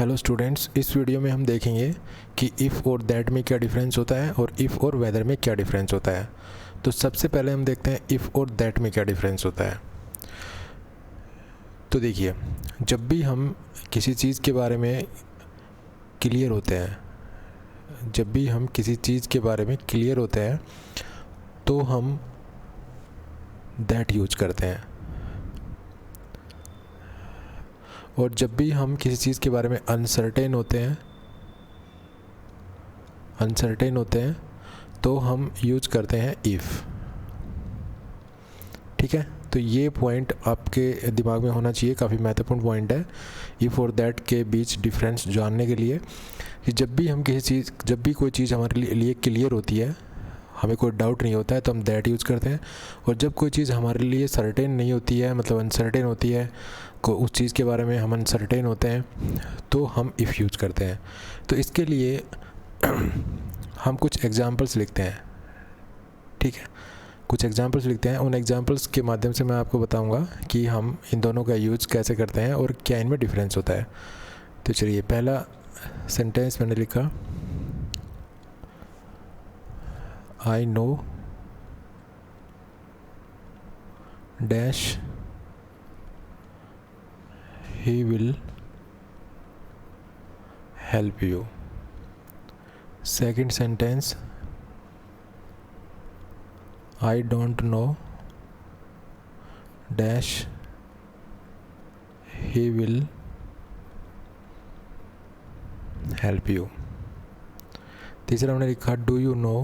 Hello students, इस video में हम देखेंगे कि इफ़ और दैट में क्या डिफरेंस होता है और इफ़ और वेदर में क्या डिफरेंस होता है। तो सबसे पहले हम देखते हैं इफ़ और दैट में क्या डिफरेंस होता है। तो देखिए, जब भी हम किसी चीज़ के बारे में क्लियर होते हैं तो हम दैट यूज करते हैं, और जब भी हम किसी चीज़ के बारे में अनसर्टेन होते हैं तो हम यूज करते हैं इफ़। ठीक है, तो ये पॉइंट आपके दिमाग में होना चाहिए, काफ़ी महत्वपूर्ण पॉइंट है इफ़ और दैट के बीच डिफरेंस जानने के लिए। कि जब भी कोई चीज़ हमारे लिए क्लियर होती है, हमें कोई डाउट नहीं होता है, तो हम दैट यूज़ करते हैं। और जब कोई चीज़ हमारे लिए सर्टेन नहीं होती है, मतलब अनसर्टेन होती है, उस चीज़ के बारे में हम अनसर्टेन होते हैं, तो हम इफ़ यूज़ करते हैं। तो इसके लिए हम कुछ एग्जांपल्स लिखते हैं। ठीक है, कुछ एग्जांपल्स लिखते हैं। उन एग्जांपल्स के माध्यम से मैं आपको बताऊंगा कि हम इन दोनों का यूज़ कैसे करते हैं और क्या इनमें डिफरेंस होता है। तो चलिए, पहला सेंटेंस मैंने लिखा, I know dash he will help you. Second sentence, I don't know dash he will help you। तीसरा हमने लिखा, do you know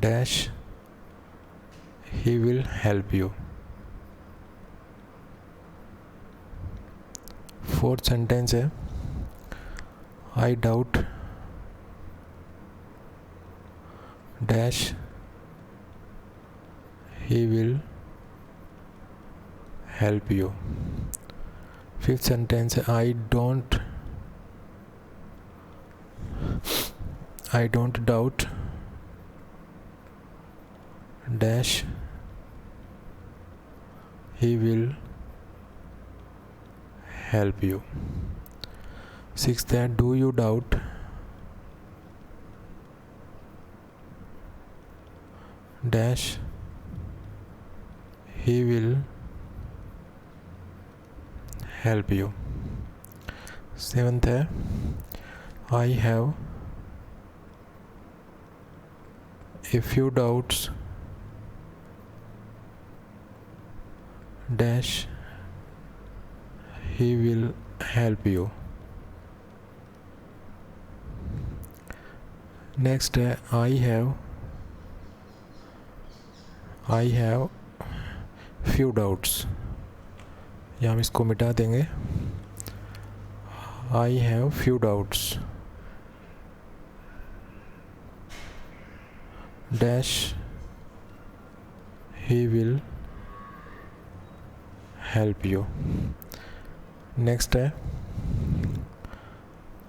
dash he will help you। Fourth sentence है, I doubt dash he will help you। Fifth sentence है, I don't doubt dash he will help you। Sixth है, do you doubt dash he will help you। Seventh है, I have a few doubts dash he will help you। Next है, I have few doubts। या हम इसको मिटा देंगे, I have few doubts dash he will help you। Next है,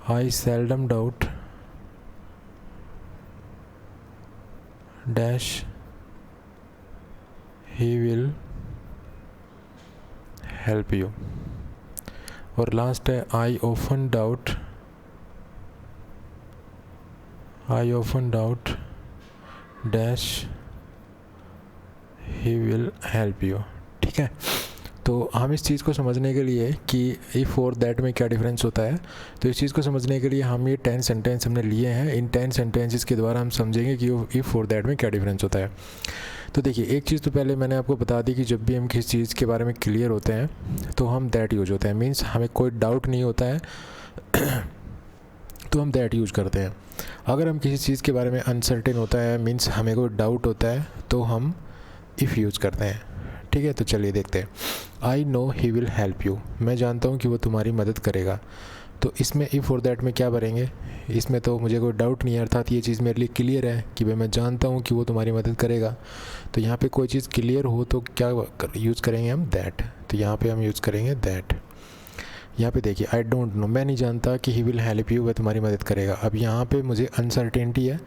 I seldom doubt dash he will help you। और last है, I often doubt dash he will help you। ठीक है, तो हम इस चीज़ को समझने के लिए कि इफ़ और दैट में क्या डिफरेंस होता है, तो इस चीज़ को समझने के लिए हम ये 10 सेंटेंस हमने लिए हैं। इन 10 सेंटेंसेस के द्वारा हम समझेंगे कि इफ़ और दैट में क्या डिफरेंस होता है। तो देखिए, एक चीज़ तो पहले मैंने आपको बता दी कि जब भी हम किसी चीज़ के बारे में क्लियर होते हैं तो हम दैट यूज होते हैं। मीन्स हमें कोई डाउट नहीं होता है तो हम दैट यूज करते हैं। अगर हम किसी चीज़ के बारे में अनसर्टेन होता है, मीन्स हमें कोई डाउट होता है, तो हम इफ़ यूज़ करते हैं। ठीक है, तो चलिए देखते हैं। I know he will help you, मैं जानता हूँ कि वो तुम्हारी मदद करेगा। तो इसमें इफ़ और दैट में क्या भरेंगे? इसमें तो मुझे कोई डाउट नहीं है, अर्थात ये चीज़ मेरे लिए क्लियर है कि भाई मैं जानता हूँ कि वो तुम्हारी मदद करेगा। तो यहाँ पे कोई चीज़ क्लियर हो तो क्या यूज़ करेंगे हम? दैट। तो यहाँ पे हम यूज़ करेंगे दैट। यहाँ पे देखिए आई डोंट नो, मैं नहीं जानता कि ही विल हेल्प यू, वह तुम्हारी मदद करेगा। अब यहाँ पे मुझे अनसर्टेनिटी है,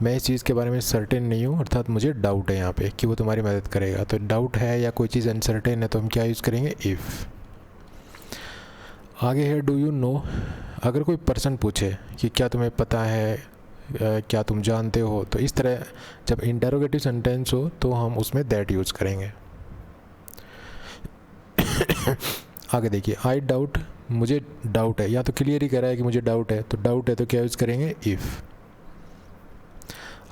मैं इस चीज़ के बारे में सर्टेन नहीं हूँ, अर्थात मुझे डाउट है यहाँ पे कि वो तुम्हारी मदद करेगा। तो डाउट है या कोई चीज़ अनसर्टेन है तो हम क्या यूज़ करेंगे, इफ़। आगे है डू यू नो। अगर कोई पर्सन पूछे कि क्या तुम्हें पता है, क्या तुम जानते हो, तो इस तरह जब इंटरोगेटिव सेंटेंस हो तो हम उसमें दैट यूज़ करेंगे। आगे देखिए आई डाउट, मुझे डाउट है, या तो क्लियर ही कह रहा है कि मुझे डाउट है, तो डाउट है तो क्या यूज़ करेंगे, इफ़।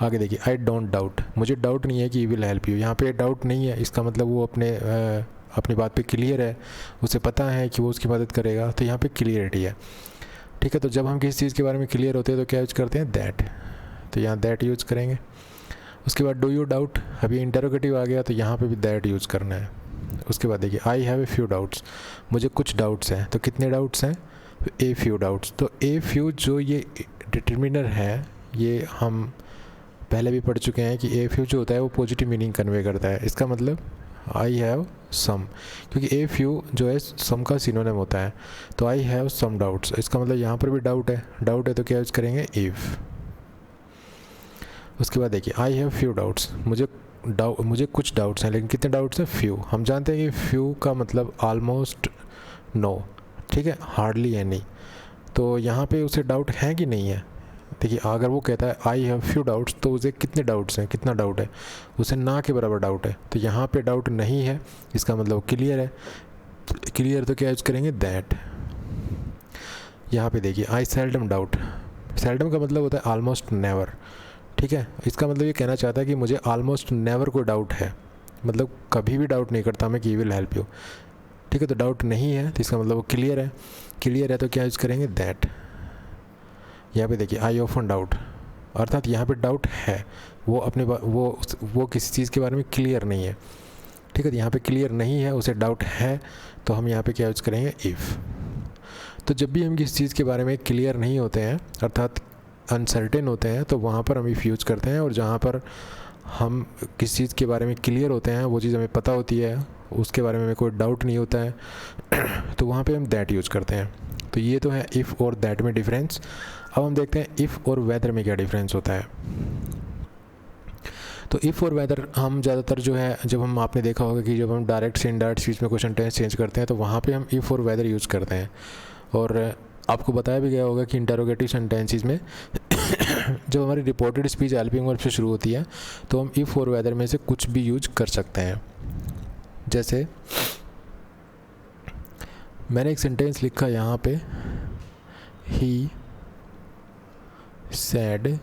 आगे देखिए आई डोंट डाउट, मुझे डाउट नहीं है कि ही विल हेल्प यू। यहाँ पे डाउट नहीं है, इसका मतलब वो अपनी बात पे क्लियर है, उसे पता है कि वो उसकी मदद करेगा, तो यहाँ पे क्लियरिटी है। ठीक है, तो जब हम किसी चीज़ के बारे में क्लियर होते हैं तो क्या यूज़ करते हैं, दैट, तो यहाँ दैट यूज़ करेंगे। उसके बाद डू यू डाउट, अभी इंटरोगेटिव आ गया तो यहाँ पे भी दैट यूज़ करना है। उसके बाद देखिए I have a few doubts, मुझे कुछ डाउट्स हैं, तो कितने डाउट्स हैं, ए फ्यू डाउट्स। तो ए फ्यू जो ये डिटर्मिनर है, ये हम पहले भी पढ़ चुके हैं कि ए फ्यू जो होता है वो पॉजिटिव मीनिंग कन्वे करता है। इसका मतलब आई हैव सम, क्योंकि ए फ्यू जो है सम का सिनोनिम होता है, तो आई हैव सम डाउट्स, इसका मतलब यहाँ पर भी डाउट है, डाउट है तो क्या यूज़ करेंगे, इफ़। उसके बाद देखिए आई हैव फ्यू डाउट्स, मुझे कुछ डाउट्स हैं, लेकिन कितने डाउट्स हैं, फ्यू। हम जानते हैं कि फ्यू का मतलब ऑलमोस्ट नो, ठीक है, हार्डली एनी। तो यहाँ पे उसे डाउट है कि नहीं है, देखिए अगर वो कहता है आई हैव फ्यू डाउट्स तो उसे कितने डाउट्स हैं, कितना डाउट है, उसे ना के बराबर डाउट है। तो यहाँ पे डाउट नहीं है, इसका मतलब क्लियर है, क्लियर तो क्या यूज़ करेंगे, दैट। यहाँ पे देखिए आई सेल्डम डाउट, सेल्डम का मतलब होता है ऑलमोस्ट नेवर, ठीक है, इसका मतलब ये कहना चाहता है कि मुझे ऑलमोस्ट नेवर कोई डाउट है, मतलब कभी भी डाउट नहीं करता मैं कि ही विल हेल्प यू। ठीक है, तो डाउट नहीं है तो इसका मतलब वो क्लियर है, क्लियर है तो क्या यूज़ करेंगे, दैट। यहाँ पे देखिए आई ऑफन डाउट, अर्थात यहाँ पे डाउट है, वो अपने वो किसी चीज़ के बारे में क्लियर नहीं है। ठीक है, तो यहाँ पे क्लियर नहीं है, उसे डाउट है, तो हम यहाँ पे क्या यूज़ करेंगे, इफ़। तो जब भी हम किसी चीज़ के बारे में क्लियर नहीं होते हैं, अर्थात अनसर्टेन होते हैं, तो वहाँ पर हम इफ़ यूज़ करते हैं। और जहाँ पर हम किसी चीज़ के बारे में क्लियर होते हैं, वो चीज़ हमें पता होती है, उसके बारे में हमें कोई डाउट नहीं होता है, तो वहाँ पे हम दैट यूज़ करते हैं। तो ये तो है इफ़ और दैट में डिफरेंस। अब हम देखते हैं इफ़ और वेदर में क्या डिफरेंस होता है। तो इफ़ और वेदर हम ज़्यादातर जो है, जब हम आपने देखा होगा कि जब हम डायरेक्ट से इनडायरेक्ट स्पीच में क्वेश्चन टेंस चेंज करते हैं तो वहाँ पे हम इफ़ और वेदर यूज़ करते हैं। और आपको बताया भी गया होगा कि इंटरोगेटिव सेंटेंसेस में जब हमारी रिपोर्टेड स्पीच हेल्पिंग वर्ब से शुरू होती है तो हम इफ़ और वेदर में से कुछ भी यूज कर सकते हैं। जैसे मैंने एक सेंटेंस लिखा यहाँ पे, he said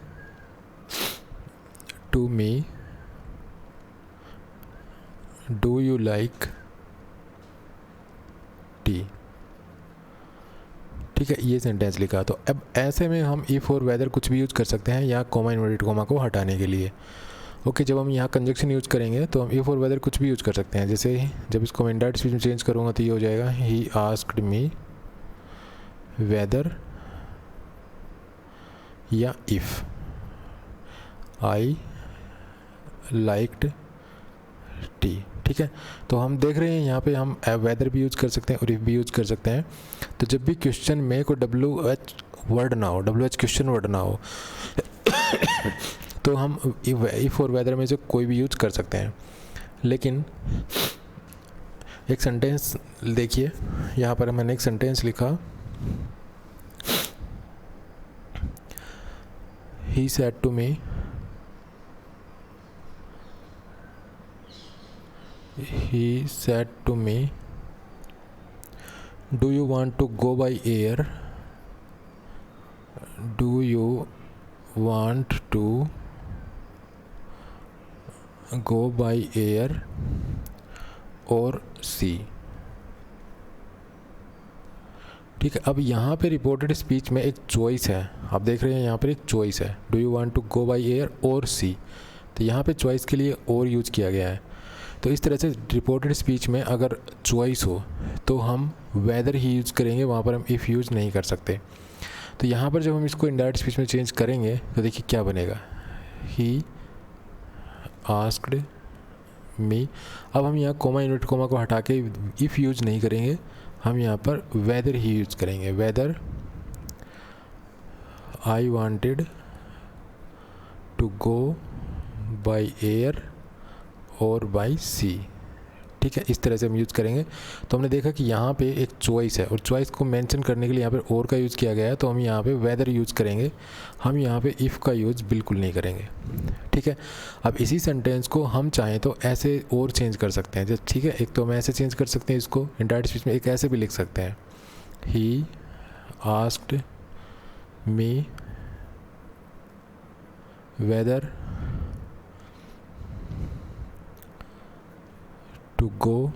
to me do you like tea. ठीक है, ये सेंटेंस लिखा। तो अब ऐसे में हम इफ़ और वेदर कुछ भी यूज़ कर सकते हैं या कॉमा इन्वर्टेड कॉमा को हटाने के लिए। ओके, जब हम यहाँ कंजक्शन यूज़ करेंगे तो हम इफ़ और वेदर कुछ भी यूज़ कर सकते हैं। जैसे जब इसको मैं इनडायरेक्ट स्पीच में चेंज करूँगा तो ये हो जाएगा, ही आस्क्ड मी वेदर या इफ़ आई लाइक्ड टी। ठीक है, तो हम देख रहे हैं यहाँ पे हम वेदर भी यूज़ कर सकते हैं और इफ़ भी यूज़ कर सकते हैं। तो जब भी क्वेश्चन में कोई WH वर्ड ना हो, WH क्वेश्चन वर्ड ना हो तो हम इफ़ और वेदर में से कोई भी यूज़ कर सकते हैं। लेकिन एक सेंटेंस देखिए, यहाँ पर मैंने एक सेंटेंस लिखा, he said to me he said to me do you want to go by air, do you want to go by air or sea। ठीक है, अब यहाँ पे रिपोर्टेड स्पीच में एक चॉइस है, आप देख रहे हैं यहाँ पर एक चॉइस है, do you want to go by air or sea. तो यहाँ पे चॉइस के लिए और यूज़ किया गया है। तो इस तरह से रिपोर्टेड स्पीच में अगर चॉइस हो तो हम वेदर ही यूज़ करेंगे, वहाँ पर हम इफ़ यूज़ नहीं कर सकते। तो यहाँ पर जब हम इसको इनडायरेक्ट स्पीच में चेंज करेंगे तो देखिए क्या बनेगा, ही आस्क्ड मी। अब हम यहाँ कोमा इनवर्टेड कोमा को हटा के इफ़ यूज़ नहीं करेंगे, हम यहाँ पर वेदर ही यूज़ करेंगे, whether I wanted to go by air or by sea. ठीक है, इस तरह से हम यूज़ करेंगे। तो हमने देखा कि यहाँ पे एक चॉइस है और चॉइस को मेंशन करने के लिए यहाँ पे और का यूज़ किया गया है, तो हम यहाँ पे वेदर यूज़ करेंगे, हम यहाँ पे इफ़ का यूज़ बिल्कुल नहीं करेंगे। ठीक है, अब इसी सेंटेंस को हम चाहें तो ऐसे और चेंज कर सकते हैं। जब ठीक है, एक तो हम ऐसे चेंज कर सकते हैं इसको इनडायरेक्ट स्पीच में, एक ऐसे भी लिख सकते हैं, he asked me whether to go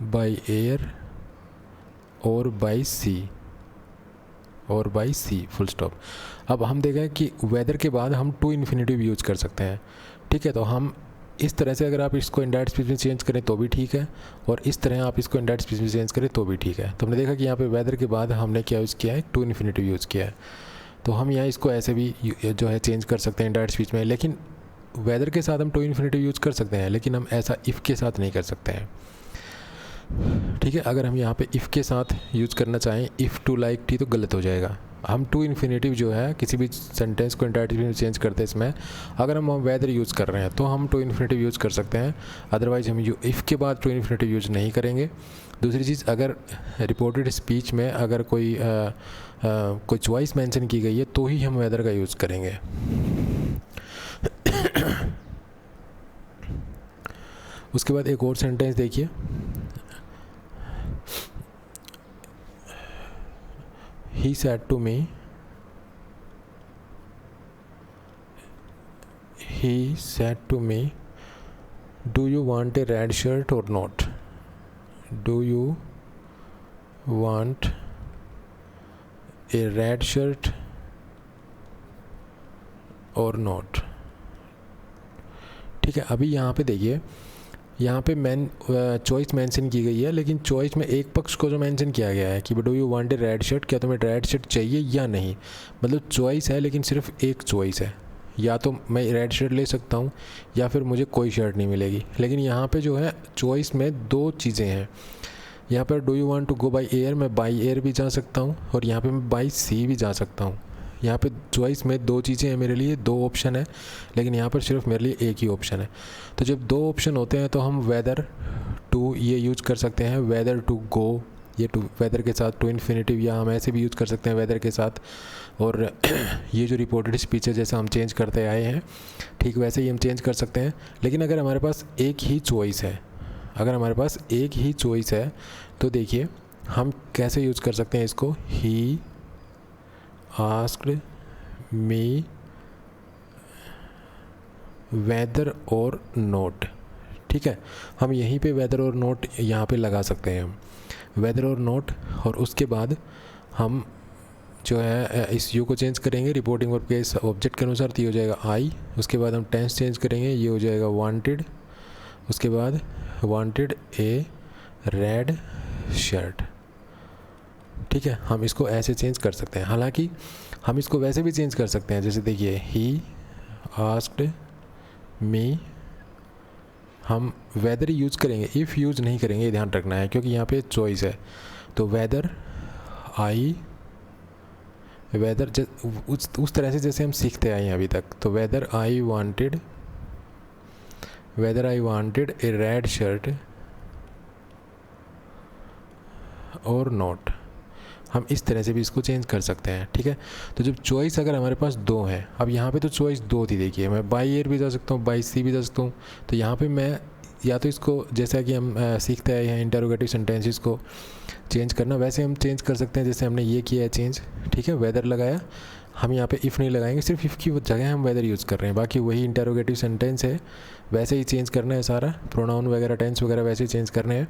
by air or by sea, or by C full stop. अब हम देखें कि वेदर के बाद हम टू इन्फिनेटिव यूज कर सकते हैं। ठीक है, तो हम इस तरह से अगर आप इसको इनडायरेक्ट स्पीच में चेंज करें तो भी ठीक है, और इस तरह आप इसको इनडायरेक्ट स्पीच में चेंज करें तो भी ठीक है। तो हमने देखा कि यहाँ पे वेदर के बाद हमने क्या यूज़ किया है, टू इन्फिनेटिव यूज़ किया है। तो हम यहाँ इसको ऐसे भी जो है चेंज कर सकते हैं इनडायरेक्ट स्पीच में, लेकिन वेदर के साथ हम टू इन्फिनेटिव यूज़ कर सकते हैं, लेकिन हम ऐसा इफ़ के साथ नहीं कर सकते हैं। ठीक है, अगर हम यहाँ पे इफ़ के साथ यूज़ करना चाहें, इफ़ टू लाइक टी, तो गलत हो जाएगा। हम टू इन्फिनेटिव जो है किसी भी सेंटेंस को इंडायरेक्ट में चेंज करते हैं इसमें, अगर हम वेदर यूज़ कर रहे हैं तो हम टू इन्फिनेटिव यूज़ कर सकते हैं, अदरवाइज़ हम इफ़ के बाद टू इन्फिनेटिव यूज़ नहीं करेंगे। दूसरी चीज़, अगर रिपोर्टेड स्पीच में अगर कोई चॉइस मेंशन की गई है तो ही हम वेदर का यूज़ करेंगे। उसके बाद एक और सेंटेंस देखिए, he said to me, do you want a red shirt or not? Do you want a red shirt or not? ठीक है, अभी यहाँ पे देखिए, यहाँ पे चॉइस मेंशन की गई है, लेकिन चॉइस में एक पक्ष को जो मेंशन किया गया है कि do you want a red shirt, क्या तुम्हें रेड शर्ट चाहिए या नहीं। मतलब चॉइस है, लेकिन सिर्फ एक चॉइस है, या तो मैं रेड शर्ट ले सकता हूँ या फिर मुझे कोई शर्ट नहीं मिलेगी। लेकिन यहाँ पे जो है चॉइस में दो चीज़ें हैं। यहाँ पर do you want to go by air, मैं बाई एयर भी जा सकता हूँ, और यहाँ पर मैं बाई सी भी जा सकता हूँ। यहाँ पे चॉइस में दो चीज़ें हैं मेरे लिए, दो ऑप्शन है, लेकिन यहाँ पर सिर्फ मेरे लिए एक ही ऑप्शन है। तो जब दो ऑप्शन होते हैं तो हम वेदर टू ये यूज कर सकते हैं, वेदर टू गो, ये टू वेदर के साथ टू इन्फिनेटिव, या हम ऐसे भी यूज़ कर सकते हैं वेदर के साथ। और ये जो रिपोर्टेड स्पीच है जैसे हम चेंज करते आए हैं, ठीक वैसे ही हम चेंज कर सकते हैं। लेकिन अगर हमारे पास एक ही चॉइस है, तो देखिए हम कैसे यूज़ कर सकते हैं इसको, ही आस्क्ड मी वेदर और नोट। ठीक है, हम यहीं पे वेदर और नोट यहाँ पे लगा सकते हैं, वेदर और नोट, और उसके बाद हम जो है इस यू को चेंज करेंगे रिपोर्टिंग वर्ब के इस ऑब्जेक्ट के अनुसार, तो ये हो जाएगा आई। उसके बाद हम टेंस चेंज करेंगे, ये हो जाएगा वांटेड। उसके बाद वांटेड ए रेड शर्ट। ठीक है, हम इसको ऐसे चेंज कर सकते हैं। हालांकि हम इसको वैसे भी चेंज कर सकते हैं, जैसे देखिए ही आस्क्ड मी, हम वेदर यूज़ करेंगे, इफ़ यूज़ नहीं करेंगे, ये ध्यान रखना है, क्योंकि यहाँ पे चॉइस है। तो वेदर आई, वेदर उस तरह से जैसे हम सीखते आए हैं अभी तक। तो weather I wanted A red shirt और नॉट, हम इस तरह से भी इसको चेंज कर सकते हैं। ठीक है, तो जब चॉइस अगर हमारे पास दो है, अब यहाँ पे तो चॉइस दो थी, देखिए मैं बाई एयर भी जा सकता हूँ, बाई सी भी जा सकता हूँ। तो यहाँ पे मैं या तो इसको जैसा कि हम सीखते आए हैं इंटरोगेटिव सेंटेंसेस को चेंज करना, वैसे हम चेंज कर सकते हैं, जैसे हमने ये किया है चेंज। ठीक है, वेदर लगाया, हम यहाँ पे इफ़ नहीं लगाएंगे, सिर्फ इफ़ की जगह हम वेदर यूज़ कर रहे हैं, बाकी वही इंटरोगेटिव सेंटेंस है, वैसे ही चेंज करना है सारा, प्रोनाउन वगैरह टेंस वगैरह वैसे ही चेंज करने हैं।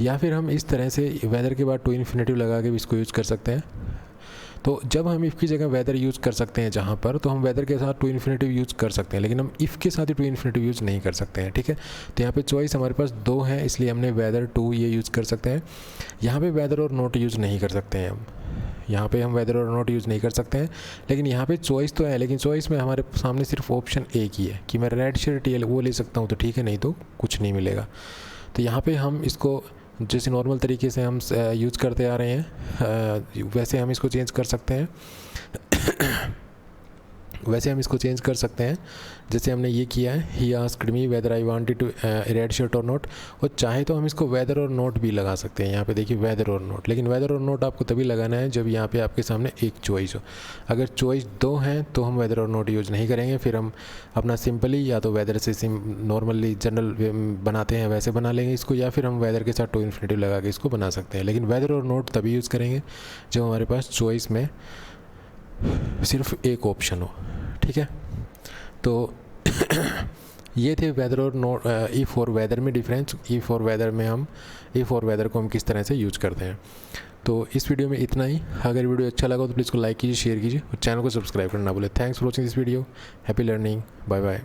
या फिर हम इस तरह से वेदर के बाद टू इन्फिनेटिव लगा के भी इसको यूज़ कर सकते हैं। तो जब हम इफ़ की जगह वेदर यूज़ कर सकते हैं जहाँ पर, तो हम वेदर के साथ टू इन्फिनेटिव यूज़ कर सकते हैं, लेकिन हम इफ़ के साथ ही टू इन्फिनेटिव यूज़ नहीं कर सकते हैं। ठीक है, तो यहाँ पे चॉइस हमारे पास दो हैं, इसलिए हमने वेदर टू ये यूज़ कर सकते हैं। यहाँ पे वेदर और नॉट यूज़ नहीं कर सकते हैं हम, यहाँ पे हम वेदर और नॉट यूज़ नहीं कर सकते हैं। लेकिन यहाँ पे चॉइस तो है, लेकिन चॉइस में हमारे सामने सिर्फ ऑप्शन एक ही है कि मैं रेड शर्ट ये वो ले सकता हूँ, तो ठीक है, नहीं तो कुछ नहीं मिलेगा। तो यहाँ पे हम इसको जैसे नॉर्मल तरीके से हम यूज़ करते आ रहे हैं वैसे हम इसको चेंज कर सकते हैं वैसे हम इसको चेंज कर सकते हैं जैसे हमने ये किया है, he asked me whether I wanted to irradiate or not, और चाहे तो हम इसको वेदर और नोट भी लगा सकते हैं। यहाँ पे देखिए वेदर और नोट, लेकिन वेदर और नोट आपको तभी लगाना है जब यहाँ पे आपके सामने एक चॉइस हो। अगर चॉइस दो हैं तो हम वेदर और नोट यूज़ नहीं करेंगे, फिर हम अपना सिंपली या तो वेदर से नॉर्मली जनरल बनाते हैं वैसे बना लेंगे इसको, या फिर हम वेदर के साथ टू इन्फिनेटिव लगा के इसको बना सकते हैं। लेकिन वेदर और नोट तभी यूज़ करेंगे जब हमारे पास चॉइस में सिर्फ एक ऑप्शन हो, ठीक है। तो ये थे वेदर और नोट, इफ़ और वेदर में डिफरेंस। इफ़ और वेदर में हम इफ़ और वेदर को हम किस तरह से यूज करते हैं। तो इस वीडियो में इतना ही। अगर वीडियो अच्छा लगा तो प्लीज़ को लाइक कीजिए, शेयर कीजिए और चैनल को सब्सक्राइब करना ना भूलें। Thanks for watching this video. Happy learning. Bye bye.